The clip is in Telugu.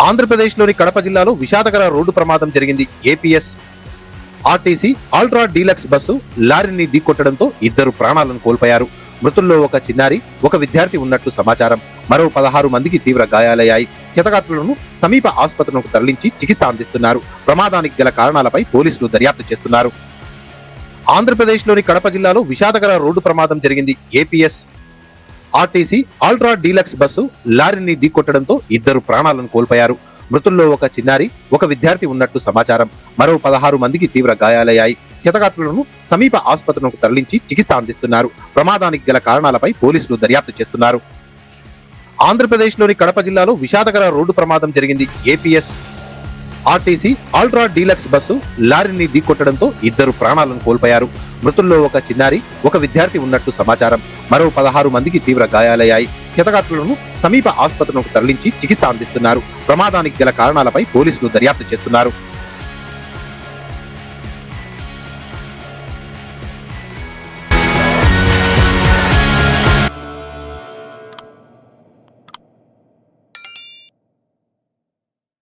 ఆంధ్రప్రదేశ్లోని కడప జిల్లాలో విషాదకర రోడ్డు ప్రమాదం జరిగింది. APS RTC ultra deluxe bus లారీని ఢీకొట్టడంతో ఇద్దరు ప్రాణాలను కోల్పోయారు. మృతుల్లో ఒక చిన్నారి, ఒక విద్యార్థి ఉన్నట్లు సమాచారం. మరో 16 మందికి తీవ్ర గాయాలయ్యాయి. క్షతగాత్రులను సమీప ఆసుపత్రులకు తరలించి చికిత్స అందిస్తున్నారు. ప్రమాదానికి గల కారణాలపై పోలీసులు దర్యాప్తు చేస్తున్నారు. ఆంధ్రప్రదేశ్లోని కడప జిల్లాలో విషాదకర రోడ్డు ప్రమాదం జరిగింది. APS RTC ultra deluxe bus లారీని ఢీకొట్టడంతో ఇద్దరు ప్రాణాలను కోల్పోయారు. మృతుల్లో ఒక చిన్నారి, ఒక విద్యార్థి ఉన్నట్లు సమాచారం. మరో 16 మందికి తీవ్ర గాయాలయ్యాయి. క్షతగాత్రులను సమీప ఆసుపత్రులకు తరలించి చికిత్స అందిస్తున్నారు. ప్రమాదానికి గల కారణాలపై పోలీసులు దర్యాప్తు చేస్తున్నారు. ఆంధ్రప్రదేశ్లోని కడప జిల్లాలో విషాదకర రోడ్డు ప్రమాదం జరిగింది. APS RTC ultra deluxe bus లారీని ఢీకొట్టడంతో ఇద్దరు ప్రాణాలను కోల్పోయారు. మృతుల్లో ఒక చిన్నారి, ఒక విద్యార్థి ఉన్నట్లు సమాచారం. మరో 16 మందికి తీవ్ర గాయాలయ్యాయి. క్షతగాత్రులను సమీప ఆసుపత్రులకు తరలించి చికిత్స అందిస్తున్నారు. ప్రమాదానికి గల కారణాలపై పోలీసులు దర్యాప్తు చేస్తున్నారు.